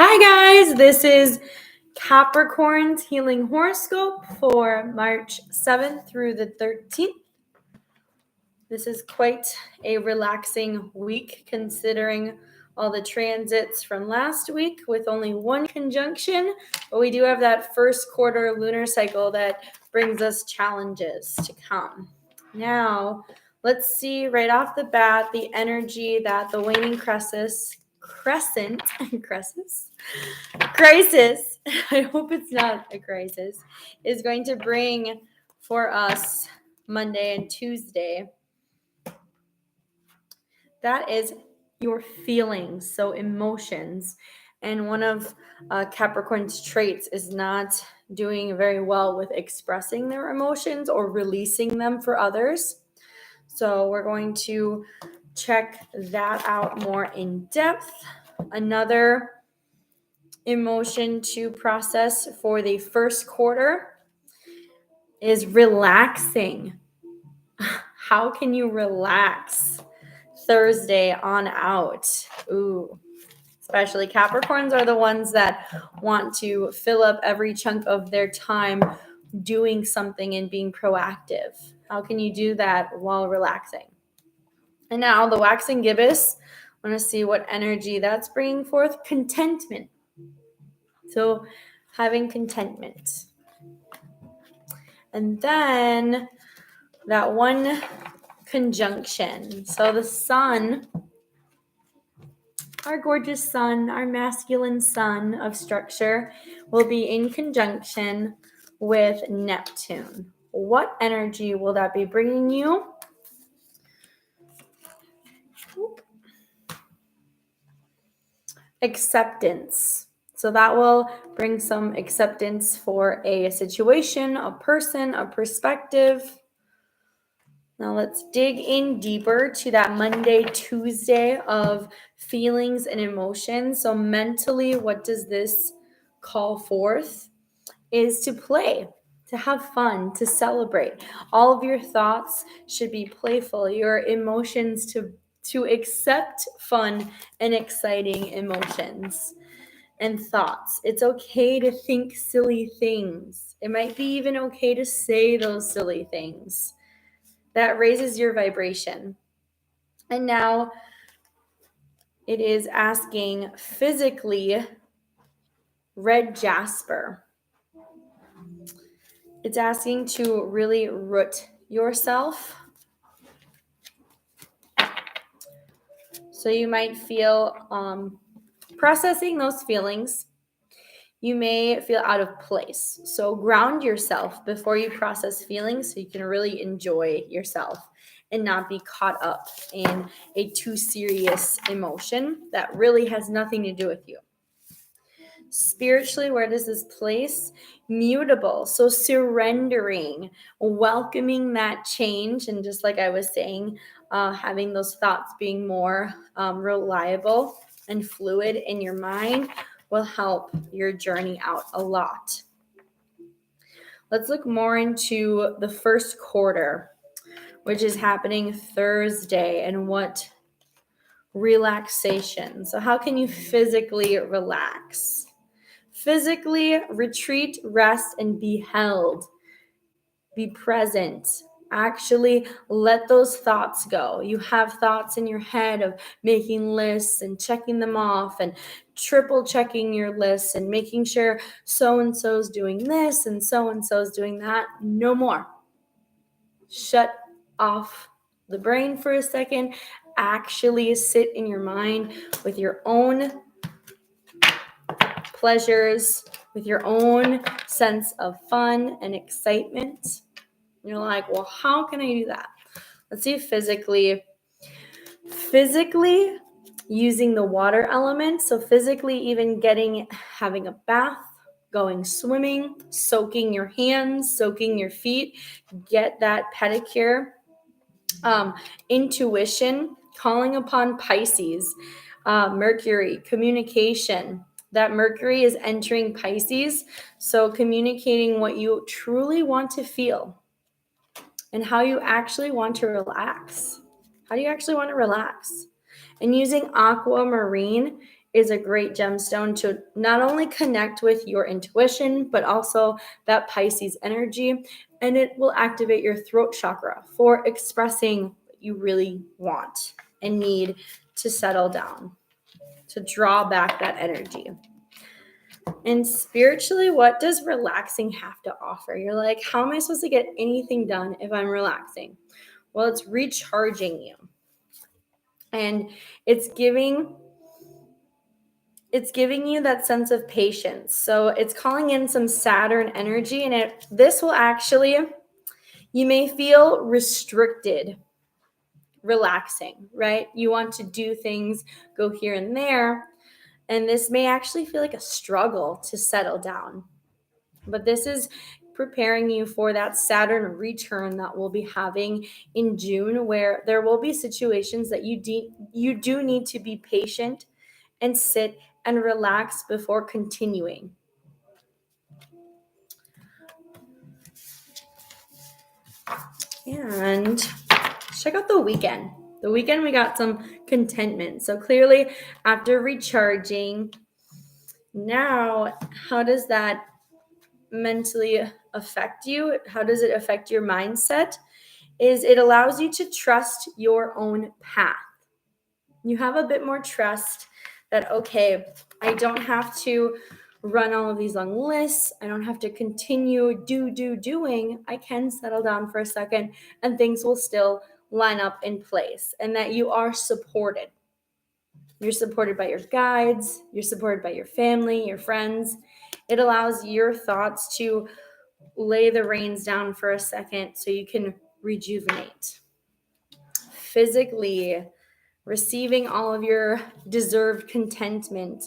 Hi guys, this is Capricorn's Healing Horoscope for March 7th through the 13th. This is quite a relaxing week considering all the transits from last week with only one conjunction, but we do have that first quarter lunar cycle that brings us challenges to come. Now, let's see right off the bat the energy that the waning crisis, I hope it's not a crisis, is going to bring for us Monday and Tuesday. That is your feelings, so emotions. And one of Capricorn's traits is not doing very well with expressing their emotions or releasing them for others. So we're going to check that out more in depth. Another emotion to process for the first quarter is relaxing. How can you relax Thursday on out? Ooh, especially Capricorns are the ones that want to fill up every chunk of their time doing something and being proactive. How can you do that while relaxing? And now the waxing gibbous, I want to see what energy that's bringing forth. Contentment. So having contentment. And then that one conjunction. So the sun, our gorgeous sun, our masculine sun of structure, will be in conjunction with Neptune. What energy will that be bringing you? Acceptance. So that will bring some acceptance for a situation, a person, a perspective. Now let's dig in deeper to that Monday, Tuesday of feelings and emotions. So mentally, what does this call forth? Is to play, to have fun, to celebrate. All of your thoughts should be playful. Your emotions to accept fun and exciting emotions and thoughts. It's okay to think silly things. It might be even okay to say those silly things. That raises your vibration. And now it is asking physically red jasper. It's asking to really root yourself. So you might feel processing those feelings. You may feel out of place. So ground yourself before you process feelings so you can really enjoy yourself and not be caught up in a too serious emotion that really has nothing to do with you. Spiritually, where does this place? Mutable. So surrendering, welcoming that change. And just like I was saying, having those thoughts being more reliable and fluid in your mind will help your journey out a lot. Let's look more into the first quarter, which is happening Thursday, and what relaxation. So how can you physically relax? Physically retreat, rest, and be held. Be present. Actually let those thoughts go. You have thoughts in your head of making lists and checking them off and triple checking your lists and making sure so-and-so's doing this and so-and-so's doing that. No more. Shut off the brain for a second. Actually sit in your mind with your own pleasures, with your own sense of fun and excitement. You're like, well, how can I do that? Let's see physically using the water element. So physically even having a bath, going swimming, soaking your hands, soaking your feet, get that pedicure. Intuition, calling upon Pisces, Mercury, communication. That Mercury is entering Pisces, so communicating what you truly want to feel and how you actually want to relax. How do you actually want to relax? And using aquamarine is a great gemstone to not only connect with your intuition, but also that Pisces energy. And it will activate your throat chakra for expressing what you really want and need to settle down, to draw back that energy. And spiritually, what does relaxing have to offer? You're like, how am I supposed to get anything done if I'm relaxing? Well, it's recharging you. And it's giving you that sense of patience. So it's calling in some Saturn energy, and this will actually, you may feel restricted relaxing, right? You want to do things, go here and there, and this may actually feel like a struggle to settle down. But this is preparing you for that Saturn return that we'll be having in June, where there will be situations that you do need to be patient and sit and relax before continuing. And check out the weekend. The weekend, we got some contentment. So clearly, after recharging, now, how does that mentally affect you? How does it affect your mindset? Is it allows you to trust your own path. You have a bit more trust that, okay, I don't have to run all of these long lists. I don't have to continue doing. I can settle down for a second and things will still line up in place, and that you are supported. You're supported by your guides. You're supported by your family, your friends. It allows your thoughts to lay the reins down for a second so you can rejuvenate. Physically, receiving all of your deserved contentment.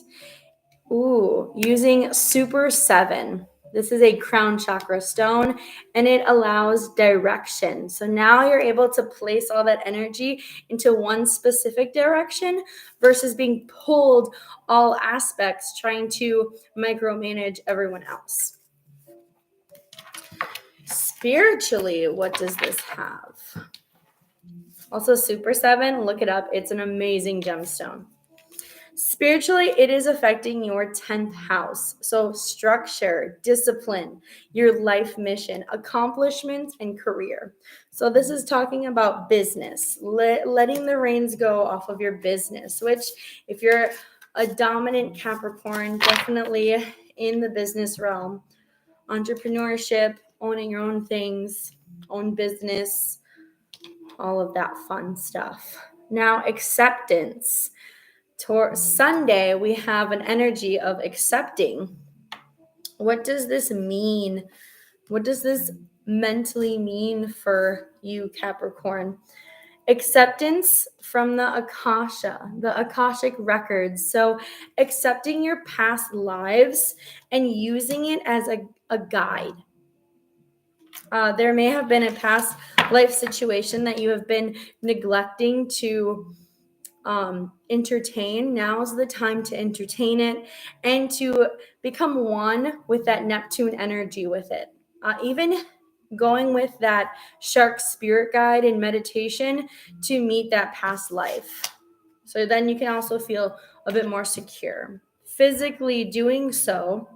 Using Super 7. This is a crown chakra stone, and it allows direction. So now you're able to place all that energy into one specific direction versus being pulled all aspects, trying to micromanage everyone else. Spiritually, what does this have? Also, Super 7, look it up. It's an amazing gemstone. Spiritually, it is affecting your 10th house. So structure, discipline, your life mission, accomplishments, and career. So this is talking about business, letting the reins go off of your business, which if you're a dominant Capricorn, definitely in the business realm, entrepreneurship, owning your own things, own business, all of that fun stuff. Now, acceptance. Sunday, we have an energy of accepting. What does this mean? What does this mentally mean for you, Capricorn? Acceptance from the Akashic records. So accepting your past lives and using it as a guide. There may have been a past life situation that you have been neglecting to entertain. Now's the time to entertain it and to become one with that Neptune energy with it. Even going with that shark spirit guide in meditation to meet that past life. So then you can also feel a bit more secure. Physically doing so,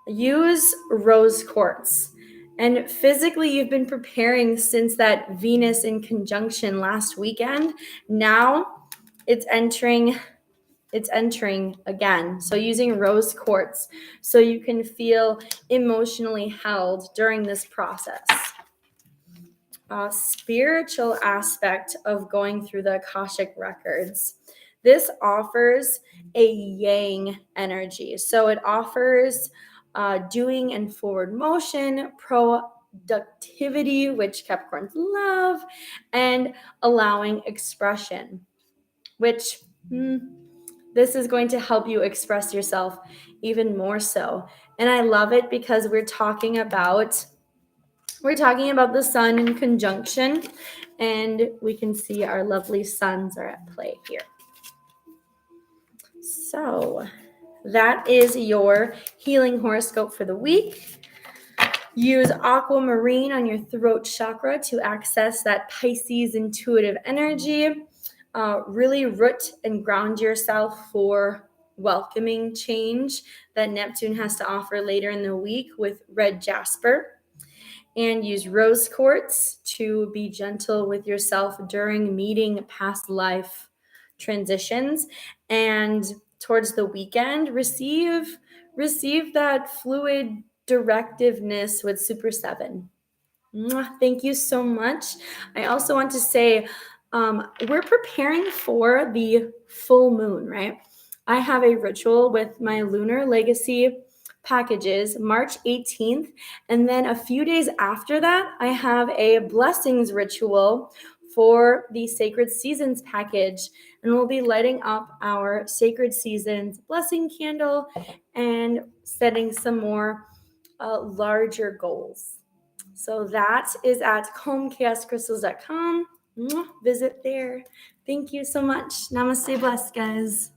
use rose quartz. And physically, you've been preparing since that Venus in conjunction last weekend. Now it's entering again. So using rose quartz so you can feel emotionally held during this process. Spiritual aspect of going through the Akashic records. This offers a yang energy. So it offers doing and forward motion, productivity, which Capricorns love, and allowing expression, which this is going to help you express yourself even more so. And I love it because we're talking about the sun in conjunction, and we can see our lovely suns are at play here. So that is your healing horoscope for the week. Use aquamarine on your throat chakra to access that Pisces intuitive energy. Really root and ground yourself for welcoming change that Neptune has to offer later in the week with red jasper. And use rose quartz to be gentle with yourself during meeting past life transitions. And towards the weekend, receive that fluid directiveness with Super 7. Thank you so much. I also want to say we're preparing for the full moon, right? I have a ritual with my lunar legacy packages March 18th. And then a few days after that, I have a blessings ritual for the Sacred Seasons package. And we'll be lighting up our Sacred Seasons blessing candle and setting some more larger goals. So that is at calmchaoscrystals.com. Visit there. Thank you so much. Namaste, blessed guys.